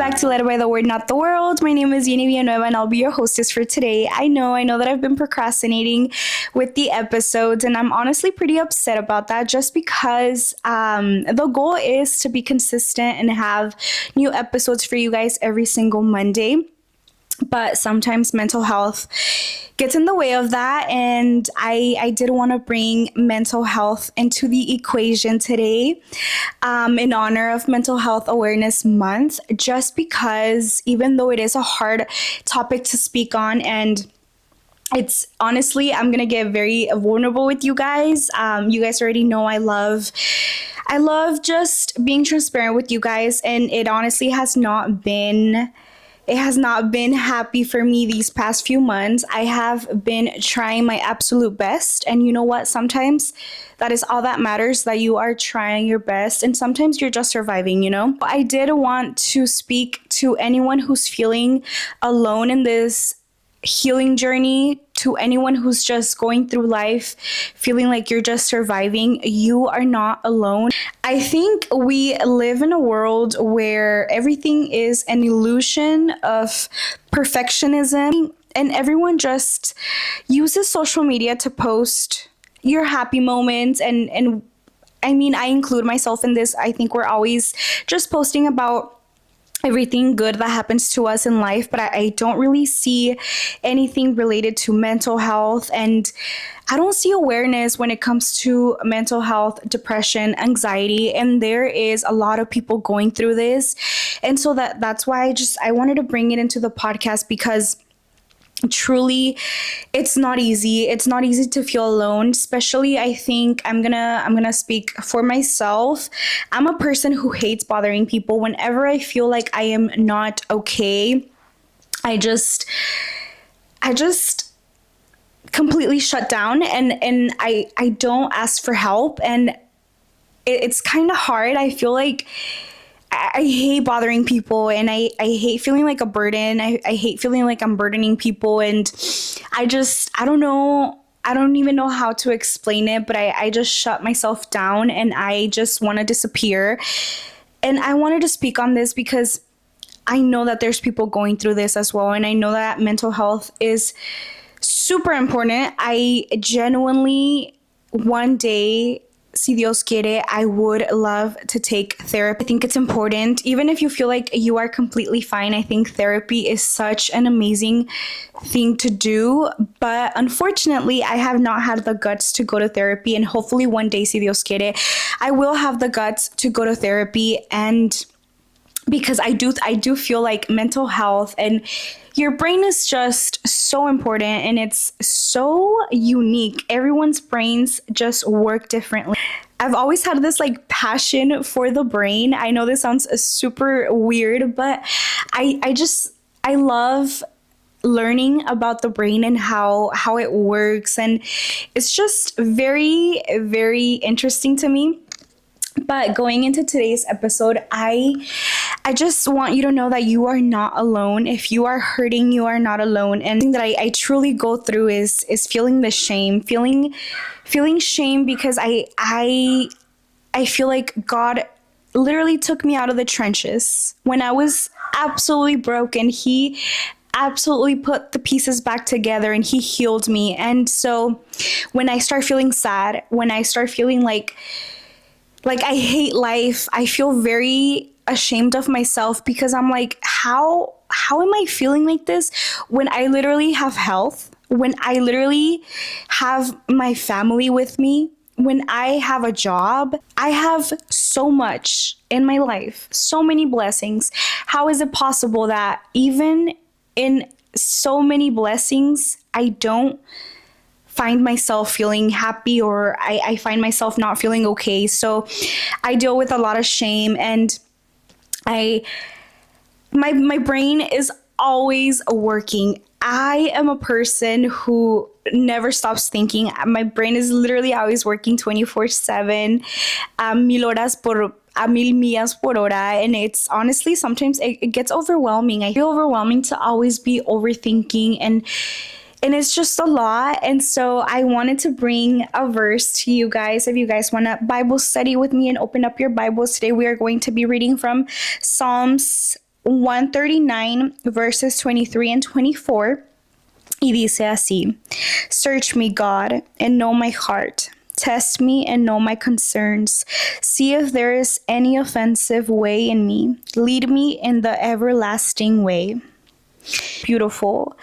back to Led by the Word, Not the World. My name is Yeni Villanueva and I'll be your hostess for today. I know that I've been procrastinating with the episodes and I'm honestly pretty upset about that just because the goal is to be consistent and have new episodes for you guys every single Monday. But sometimes mental health gets in the way of that. And I did want to bring mental health into the equation today in honor of Mental Health Awareness Month, just because even though it is a hard topic to speak on and it's honestly, I'm going to get very vulnerable with you guys. You guys already know I love just being transparent with you guys. And it honestly has not been happy for me these past few months. I have been trying my absolute best. And you know what? Sometimes that is all that matters, that you are trying your best. And sometimes you're just surviving, you know? I did want to speak to anyone who's feeling alone in this healing journey, to anyone who's just going through life feeling like you're just surviving. You are not alone. I think we live in a world where everything is an illusion of perfectionism and everyone just uses social media to post your happy moments and I mean, I include myself in this. I think we're always just posting about everything good that happens to us in life, but I don't really see anything related to mental health, and I don't see awareness when it comes to mental health, depression, anxiety, and there is a lot of people going through this. And so that's why I wanted to bring it into the podcast, because truly it's not easy to feel alone, especially I think I'm gonna speak for myself. I'm a person who hates bothering people. Whenever I feel like I am not okay, I just completely shut down and I don't ask for help, and it's kind of hard. I feel like I hate bothering people, and I hate feeling like a burden. I hate feeling like I'm burdening people, and I don't know. I don't even know how to explain it, but I just shut myself down and I just want to disappear. And I wanted to speak on this because I know that there's people going through this as well, and I know that mental health is super important. I genuinely, one day, si Dios quiere, I would love to take therapy. I think it's important. Even if you feel like you are completely fine, I think therapy is such an amazing thing to do. But unfortunately, I have not had the guts to go to therapy. And hopefully one day, si Dios quiere, I will have the guts to go to therapy. And because I do feel like mental health and your brain is just so important and it's so unique. Everyone's brains just work differently. I've always had this like passion for the brain. I know this sounds super weird, but I love learning about the brain and how it works, and it's just very, very interesting to me. But going into today's episode, I just want you to know that you are not alone. If you are hurting, you are not alone. And the thing that I truly go through is feeling the shame, feeling shame, because I feel like God literally took me out of the trenches when I was absolutely broken. He absolutely put the pieces back together and he healed me. And so when I start feeling sad, when I start feeling like I hate life, I feel very ashamed of myself, because I'm like, how am I feeling like this when I literally have health, when I literally have my family with me, when I have a job, I have so much in my life, so many blessings. How is it possible that even in so many blessings, I don't find myself feeling happy, or I find myself not feeling okay? So I deal with a lot of shame, and my brain is always working. I am a person who never stops thinking. My brain is literally always working 24/7, mil horas por a mil millas por hora, and it's honestly sometimes it gets overwhelming. I feel overwhelming to always be overthinking, and it's just a lot. And so I wanted to bring a verse to you guys. If you guys want to Bible study with me and open up your Bibles today, we are going to be reading from Psalms 139 verses 23 and 24. Y dice así: Search me, God, and know my heart. Test me and know my concerns. See if there is any offensive way in me. Lead me in the everlasting way. Beautiful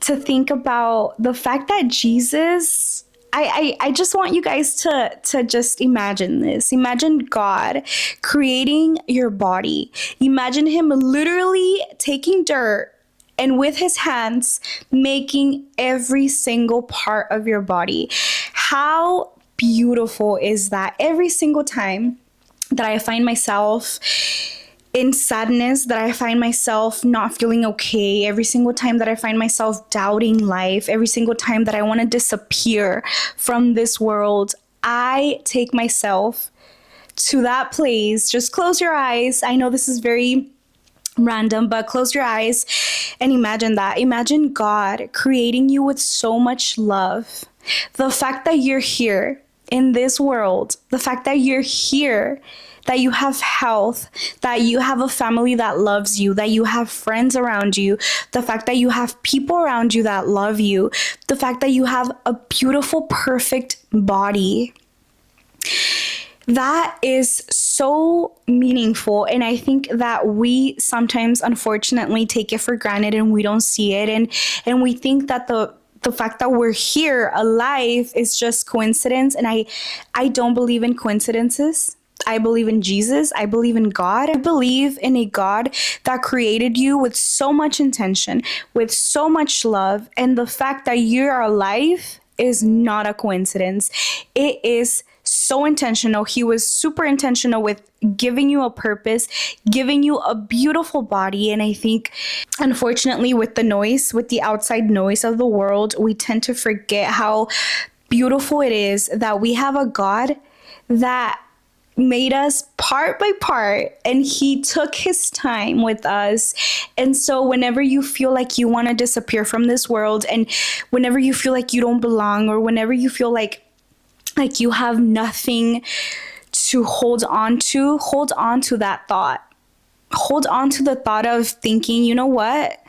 to think about the fact that Jesus, I just want you guys to just imagine this. Imagine God creating your body. Imagine him literally taking dirt and with his hands making every single part of your body. How beautiful is that? Every single time that I find myself in sadness, that I find myself not feeling okay, every single time that I find myself doubting life, every single time that I want to disappear from this world, I take myself to that place. Just close your eyes. I know this is very random, but close your eyes and imagine that. Imagine God creating you with so much love. The fact that you're here in this world, the fact that you're here, that you have health, that you have a family that loves you, that you have friends around you, the fact that you have people around you that love you, the fact that you have a beautiful, perfect body. That is so meaningful. And I think that we sometimes, unfortunately, take it for granted and we don't see it. And we think that the fact that we're here alive is just coincidence. And I don't believe in coincidences. I believe in Jesus. I believe in God. I believe in a God that created you with so much intention, with so much love. And the fact that you're alive is not a coincidence. It is so intentional. He was super intentional with giving you a purpose, giving you a beautiful body. And I think, unfortunately, with the noise, with the outside noise of the world, we tend to forget how beautiful it is that we have a God that made us part by part, and he took his time with us. And so whenever you feel like you want to disappear from this world, and whenever you feel like you don't belong, or whenever you feel like you have nothing to hold on to that thought. Hold on to the thought of thinking, you know what?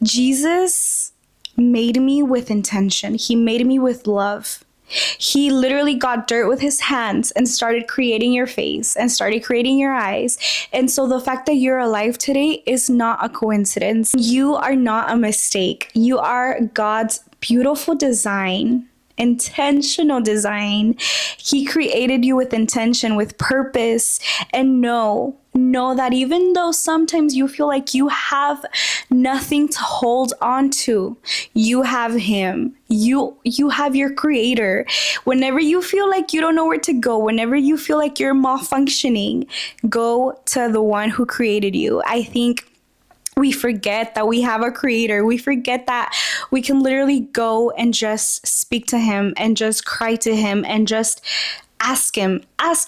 Jesus made me with intention. He made me with love. He literally got dirt with his hands and started creating your face and started creating your eyes. And so the fact that you're alive today is not a coincidence. You are not a mistake. You are God's beautiful design. Intentional design. He created you with intention, with purpose. And know that even though sometimes you feel like you have nothing to hold on to, you have him. You have your creator. Whenever you feel like you don't know where to go, whenever you feel like you're malfunctioning, go to the one who created you. I think we forget that we have a creator. We forget that we can literally go and just speak to him and just cry to him and just ask him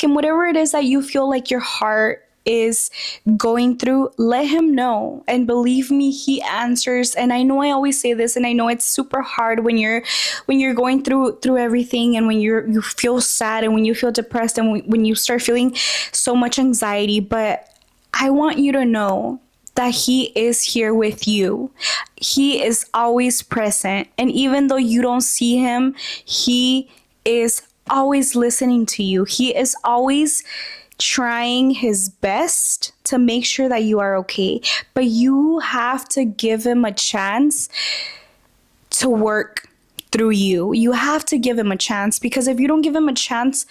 whatever it is that you feel like your heart is going through. Let him know. And believe me, he answers. And I know I always say this, and I know it's super hard when you're going through everything, and when you feel sad, and when you feel depressed, and when you start feeling so much anxiety. But I want you to know that he is here with you. He is always present. And even though you don't see him, he is always listening to you. He is always trying his best to make sure that you are okay. But you have to give him a chance to work through you. You have to give him a chance, because if you don't give him a chance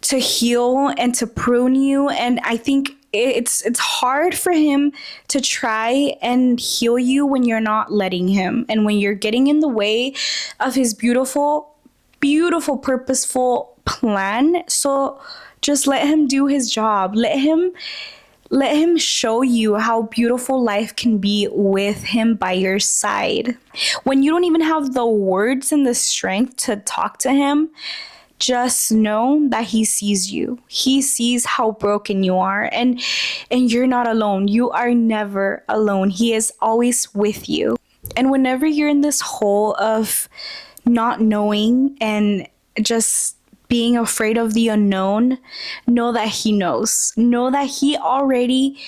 to heal and to prune you, and I think it's hard for him to try and heal you when you're not letting him, and when you're getting in the way of his beautiful, purposeful plan. So just let him do his job. Let him show you how beautiful life can be with him by your side. When you don't even have the words and the strength to talk to him, just know that he sees you. He sees how broken you are, and you're not alone. You are never alone. He is always with you. And whenever you're in this hole of not knowing and just being afraid of the unknown, know that he knows. Know that he already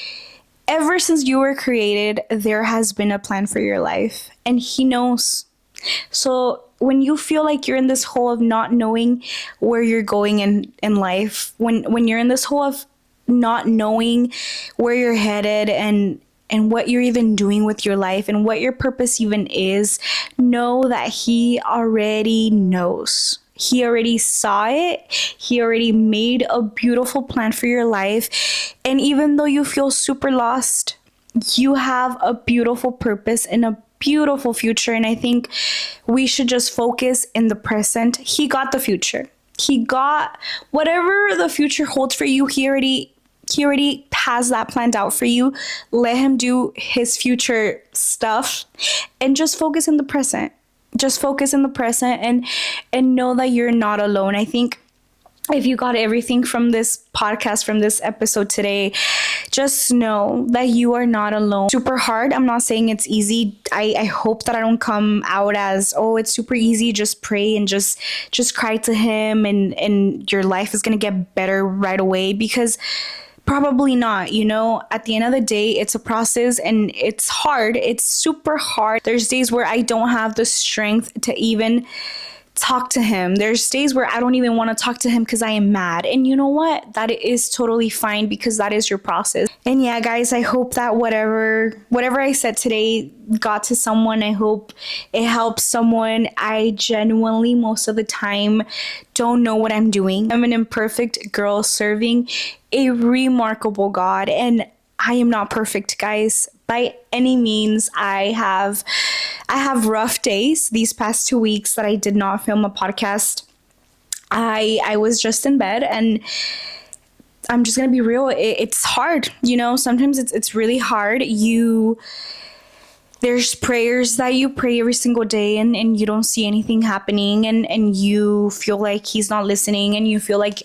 Ever since you were created, there has been a plan for your life, and He knows. So when you feel like you're in this hole of not knowing where you're going in life, when you're in this hole of not knowing where you're headed and what you're even doing with your life and what your purpose even is, know that He already knows. He already saw it. He already made a beautiful plan for your life. And even though you feel super lost, you have a beautiful purpose and a beautiful future. And I think we should just focus in the present. He got the future. He got whatever the future holds for you. He already has that planned out for you. Let Him do His future stuff and just focus in the present. Just focus in the present and know that you're not alone. I think if you got everything from this podcast, from this episode today, just know that you are not alone. Super hard. I'm not saying it's easy. I hope that I don't come out as, oh, it's super easy. Just pray and just cry to Him and your life is going to get better right away, because probably not. At the end of the day, it's a process and it's hard. It's super hard. There's days where I don't have the strength to even talk to Him. There's days where I don't even want to talk to Him because I am mad. And you know what? That is totally fine, because that is your process. And yeah, guys, I hope that whatever I said today got to someone. I hope it helps someone. I genuinely, most of the time, don't know what I'm doing. I'm an imperfect girl serving a remarkable God, and I am not perfect, guys, by any means. I have rough days these past 2 weeks that I did not film a podcast. I was just in bed, and I'm just gonna be real. It's hard, sometimes it's really hard. There's prayers that you pray every single day and you don't see anything happening, and you feel like He's not listening, and you feel like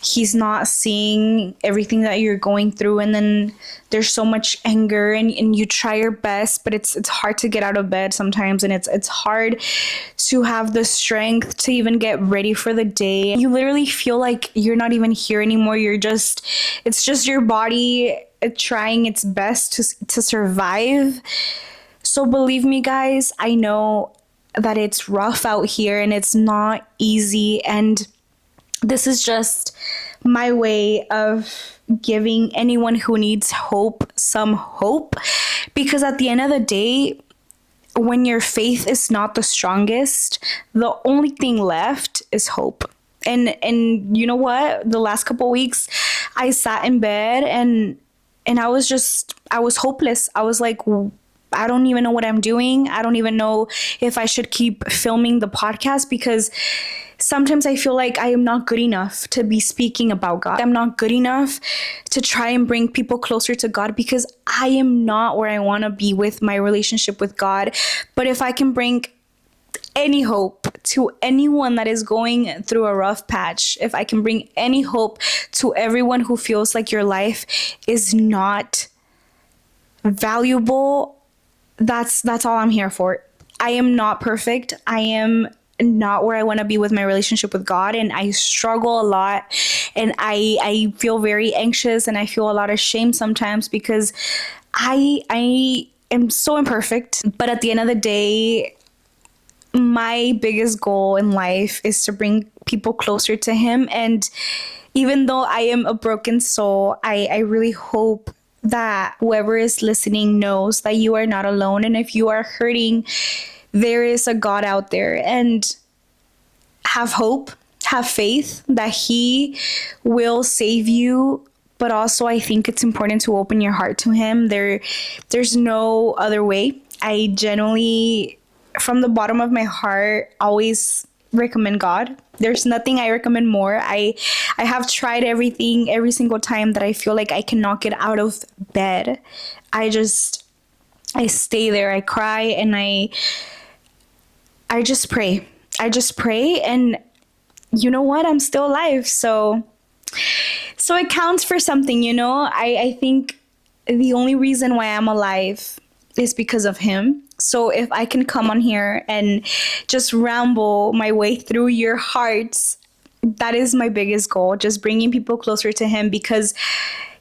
He's not seeing everything that you're going through. And then there's so much anger, and you try your best, but it's hard to get out of bed sometimes, and it's hard to have the strength to even get ready for the day. You literally feel like you're not even here anymore. It's just your body trying its best to survive. So believe me, guys, I know that it's rough out here and it's not easy. And this is just my way of giving anyone who needs hope some hope. Because at the end of the day, when your faith is not the strongest, the only thing left is hope. And you know what? The last couple of weeks, I sat in bed and I was hopeless. I was like, I don't even know what I'm doing. I don't even know if I should keep filming the podcast, because sometimes I feel like I am not good enough to be speaking about God. I'm not good enough to try and bring people closer to God, because I am not where I want to be with my relationship with God. But if I can bring any hope to anyone that is going through a rough patch, if I can bring any hope to everyone who feels like your life is not valuable, that's all I'm here for. I am not perfect. I am not where I want to be with my relationship with God, and I struggle a lot, and I feel very anxious, and I feel a lot of shame sometimes, because I am so imperfect. But at the end of the day, my biggest goal in life is to bring people closer to Him. And even though I am a broken soul, I really hope that whoever is listening knows that you are not alone. And if you are hurting, there is a God out there, and have hope, have faith that He will save you. But also, I think it's important to open your heart to Him. There's no other way. I genuinely, from the bottom of my heart, always recommend God. There's nothing I recommend more. I have tried everything every single time that I feel like I cannot get out of bed. I stay there. I cry, and I just pray. And you know what? I'm still alive. So it counts for something, I think the only reason why I'm alive is because of Him. So if I can come on here and just ramble my way through your hearts, that is my biggest goal, just bringing people closer to Him. Because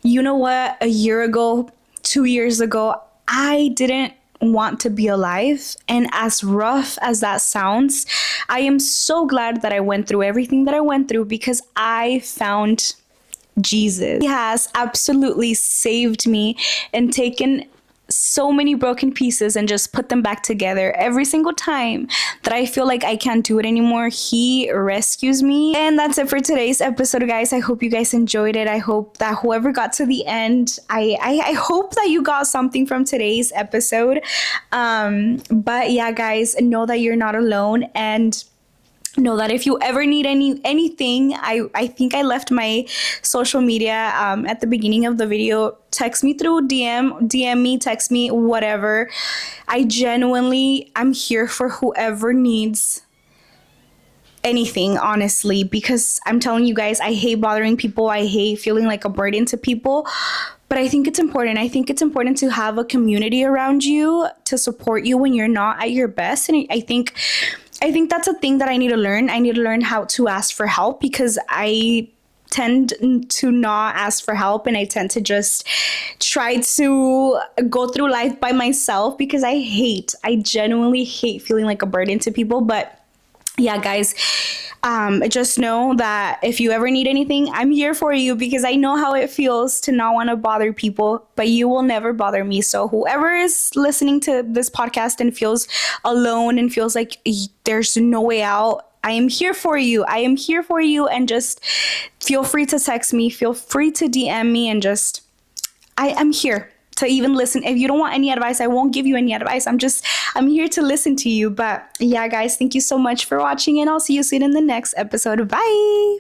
you know what? A year ago, 2 years ago, I didn't want to be alive. And as rough as that sounds, I am so glad that I went through everything that I went through because I found Jesus. He has absolutely saved me and taken so many broken pieces and just put them back together. Every single time that I feel like I can't do it anymore, he rescues me. And that's it for today's episode, guys. I hope you guys enjoyed it. I hope that whoever got to the end, I hope that you got something from today's episode. But yeah, guys, know that you're not alone, and know that if you ever need anything, I think I left my social media at the beginning of the video. Text me through DM me, text me, whatever. I'm here for whoever needs anything, honestly, because I'm telling you guys, I hate bothering people. I hate feeling like a burden to people. But I think it's important. I think it's important to have a community around you to support you when you're not at your best. And I think that's a thing that I need to learn. I need to learn how to ask for help, because I tend to not ask for help, and I tend to just try to go through life by myself because I genuinely hate feeling like a burden to people. But yeah, guys, just know that if you ever need anything, I'm here for you, because I know how it feels to not want to bother people, but you will never bother me. So whoever is listening to this podcast and feels alone and feels like there's no way out, I am here for you. I am here for you. And just feel free to text me, feel free to DM me, and just, I am here to even listen. If you don't want any advice, I won't give you any advice. I'm here to listen to you. But yeah, guys, thank you so much for watching, and I'll see you soon in the next episode. Bye.